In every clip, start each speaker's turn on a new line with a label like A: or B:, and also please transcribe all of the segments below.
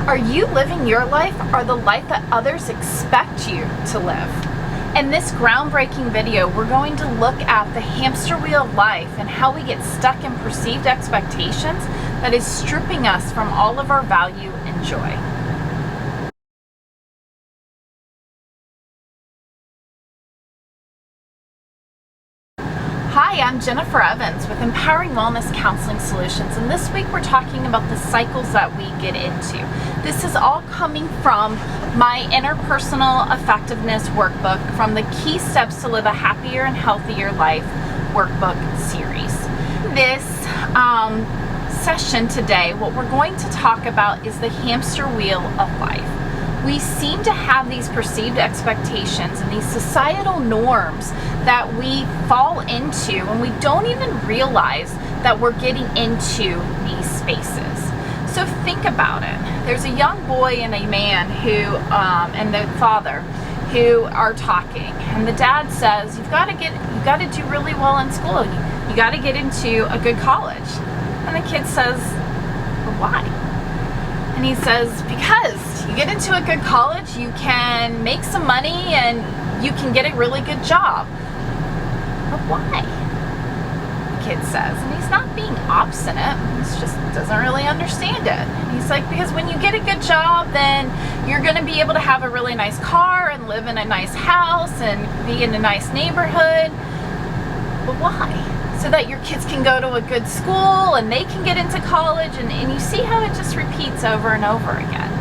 A: Are you living your life or the life that others expect you to live? In this groundbreaking video, we're going to look at the hamster wheel of life and how we get stuck in perceived expectations that is stripping us from all of our value and joy. Hi, I'm Jennifer Evans with Empowering Wellness Counseling Solutions, and this week we're talking about the cycles that we get into. This is all coming from my interpersonal effectiveness workbook from the Key Steps to Live a Happier and Healthier Life workbook series. This session today, what we're going to talk about is the hamster wheel of life. We seem to have these perceived expectations and these societal norms that we fall into, and we don't even realize that we're getting into these spaces. So think about it. There's a young boy and a man who, and the father, who are talking, and the dad says, "You've got to do really well in school. You got to get into a good college." And the kid says, "Well, why?" And he says, "Because you get into a good college, you can make some money and you can get a really good job." "But why?" the kid says. And he's not being obstinate, he just doesn't really understand it. And he's like, "Because when you get a good job, then you're going to be able to have a really nice car and live in a nice house and be in a nice neighborhood." "But why?" "So that your kids can go to a good school and they can get into college." And you see how it just repeats over and over again.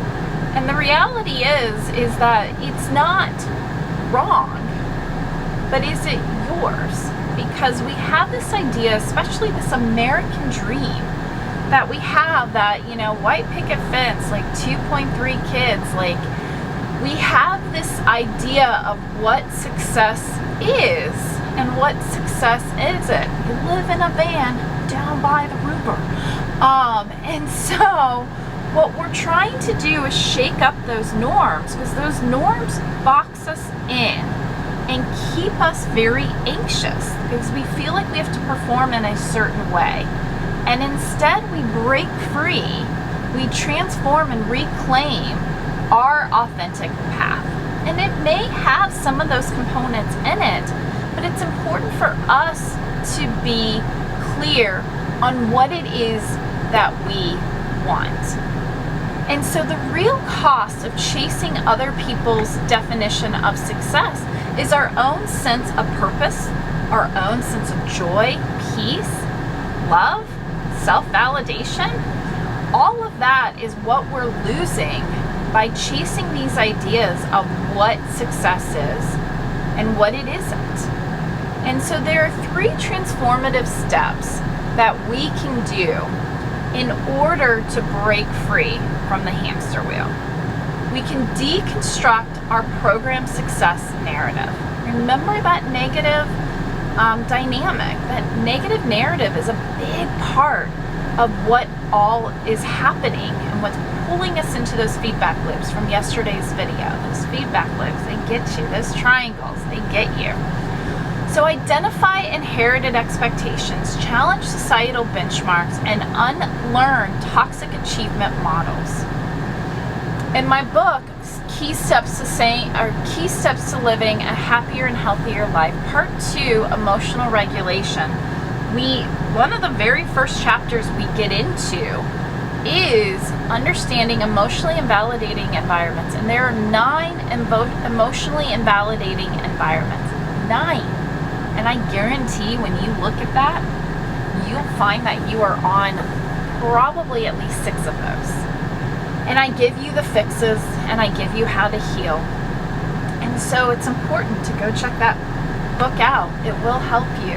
A: And the reality is that it's not wrong, but is it yours? Because we have this idea, especially this American dream that we have, that, white picket fence, like 2.3 kids, like we have this idea of what success is and what success isn't. You live in a van down by the river. And so what we're trying to do is shake up those norms, because those norms box us in and keep us very anxious because we feel like we have to perform in a certain way. And instead we break free, we transform and reclaim our authentic path. And it may have some of those components in it, but it's important for us to be clear on what it is that we want. And so the real cost of chasing other people's definition of success is our own sense of purpose, our own sense of joy, peace, love, self-validation. All of that is what we're losing by chasing these ideas of what success is and what it isn't. And so there are 3 transformative steps that we can do in order to break free from the hamster wheel. We can deconstruct our program success narrative. Remember that negative dynamic. That negative narrative is a big part of what all is happening and what's pulling us into those feedback loops from yesterday's video. Those feedback loops, they get you. Those triangles, they get you. So identify inherited expectations, challenge societal benchmarks, and unlearn toxic achievement models. In my book, Key Steps to Living a Happier and Healthier Life, Part 2, Emotional Regulation, one of the very first chapters we get into is understanding emotionally invalidating environments. And there are 9 emotionally invalidating environments. 9. And I guarantee when you look at that, you'll find that you are on probably at least 6 of those. And I give you the fixes and I give you how to heal. And so it's important to go check that book out. It will help you,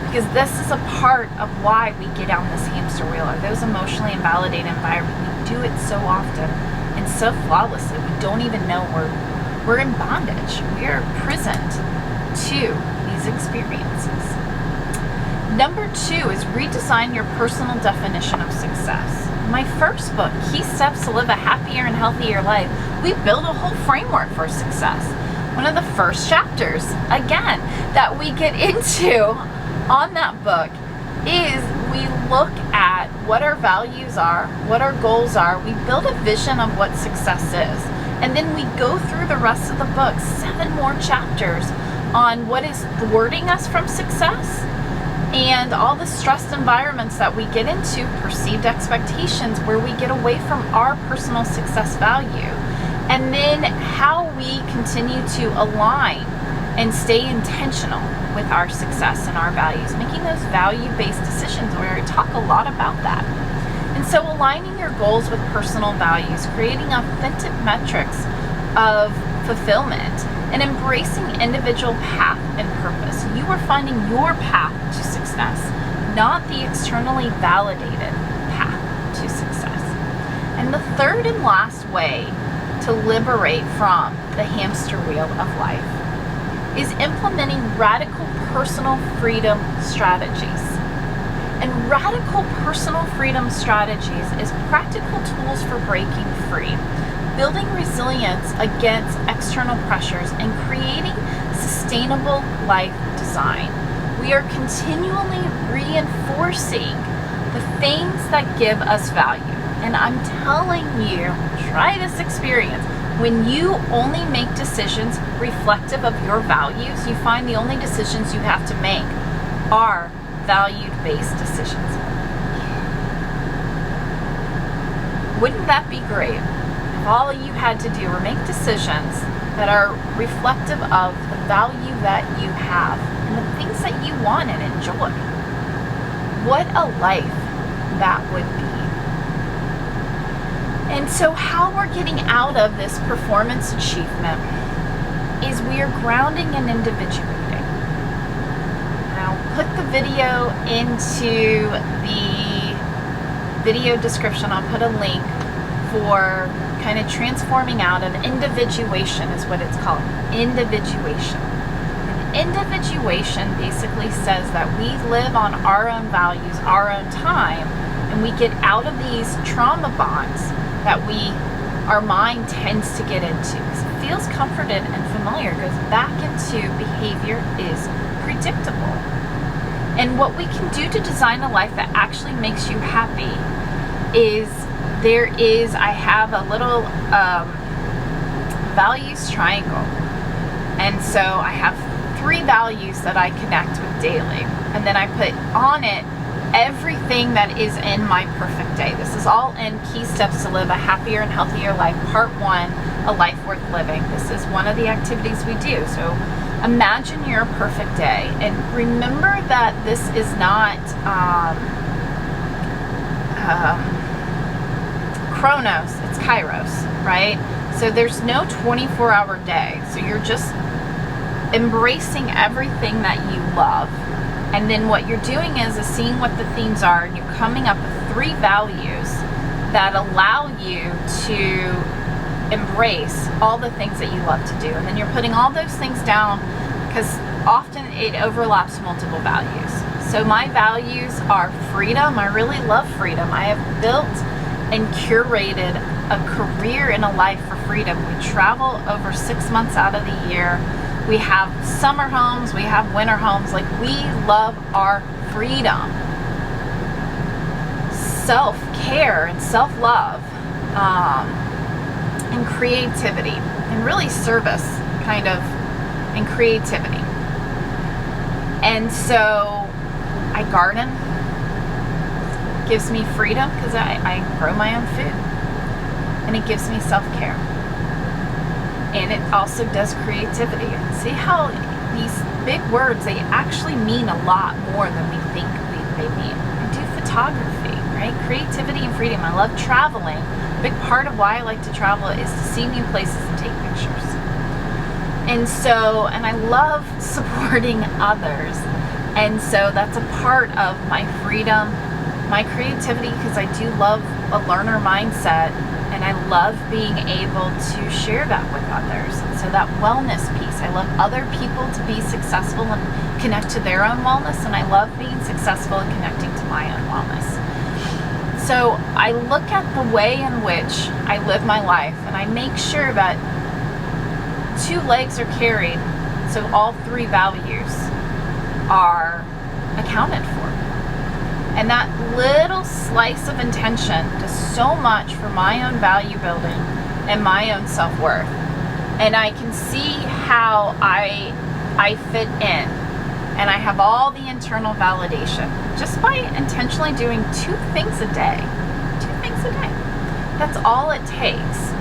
A: because this is a part of why we get down this hamster wheel, are those emotionally invalidating environments. We do it so often and so flawlessly, we don't even know we're in bondage. We are prisoned to these experiences. Number 2 is redesign your personal definition of success. In my first book, Key Steps to Live a Happier and Healthier Life, we build a whole framework for success. One of the first chapters, again, that we get into on that book is we look at what our values are, what our goals are, we build a vision of what success is. And then we go through the rest of the book, 7 more chapters on what is thwarting us from success and all the stressed environments that we get into, perceived expectations, where we get away from our personal success value. And then how we continue to align and stay intentional with our success and our values, making those value-based decisions, where I talk a lot about that. And so aligning your goals with personal values, creating authentic metrics of fulfillment, and embracing individual path and purpose. You are finding your path to success, not the externally validated path to success. And the third and last way to liberate from the hamster wheel of life is implementing radical personal freedom strategies. And radical personal freedom strategies is practical tools for breaking free, building resilience against external pressures, and creating sustainable life design. We are continually reinforcing the things that give us value. And I'm telling you, try this experience. When you only make decisions reflective of your values, you find the only decisions you have to make are value-based decisions. Wouldn't that be great if all you had to do were make decisions that are reflective of the value that you have and the things that you want and enjoy? What a life that would be. And so how we're getting out of this performance achievement is we are grounding and individuating. I'll put the video into the video description. I'll put a link for kind of transforming out of individuation, is what it's called. Individuation. And individuation basically says that we live on our own values, our own time, and we get out of these trauma bonds that our mind tends to get into. Because it feels comforted and familiar, goes back into behavior is predictable. And what we can do to design a life that actually makes you happy is I have a little values triangle. And so I have 3 values that I connect with daily. And then I put on it everything that is in my perfect day. This is all in Key Steps to Live a Happier and Healthier Life, Part 1, A Life Worth Living. This is one of the activities we do. So imagine your perfect day, and remember that this is not Chronos, it's Kairos, right? So there's no 24-hour day. So you're just embracing everything that you love. And then what you're doing is seeing what the themes are, and you're coming up with 3 values that allow you to embrace all the things that you love to do. And then you're putting all those things down, because often it overlaps multiple values. So my values are freedom. I really love freedom. I have built and curated a career and a life for freedom. We travel over 6 months out of the year. We have summer homes, we have winter homes. Like, we love our freedom. Self-care and self-love, and creativity, and really service kind of, and creativity. And so I garden. Gives me freedom because I grow my own food. And it gives me self-care. And it also does creativity. And see how these big words, they actually mean a lot more than we think they mean. I do photography, right? Creativity and freedom. I love traveling. A big part of why I like to travel is to see new places and take pictures. And so, and I love supporting others. And so that's a part of my freedom, my creativity, because I do love a learner mindset. And I love being able to share that with others. And so that wellness piece, I love other people to be successful and connect to their own wellness. And I love being successful and connecting to my own wellness. So I look at the way in which I live my life, and I make sure that 2 legs are carried, so all 3 values are accounted for. And that little slice of intention does so much for my own value building and my own self-worth. And I can see how I fit in, and I have all the internal validation just by intentionally doing 2 things a day. 2 things a day. That's all it takes.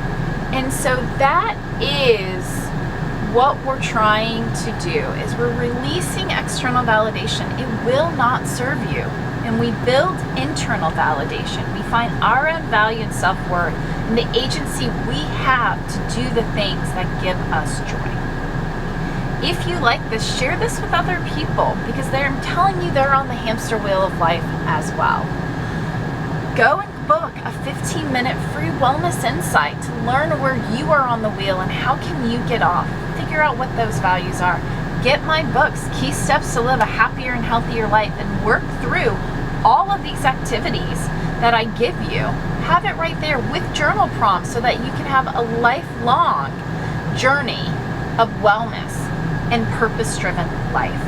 A: And so that is what we're trying to do, is we're releasing external validation. It will not serve you. And we build internal validation. We find our own value and self-worth and the agency we have to do the things that give us joy. If you like this, share this with other people, because I'm telling you, they're on the hamster wheel of life as well. Go and book a 15-minute free wellness insight to learn where you are on the wheel and how can you get off. Figure out what those values are. Get my books, Key Steps to Live a Happier and Healthier Life, and work through all of these activities that I give you. Have it right there with journal prompts so that you can have a lifelong journey of wellness and purpose-driven life.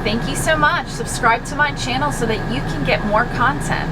A: Thank you so much. Subscribe to my channel so that you can get more content.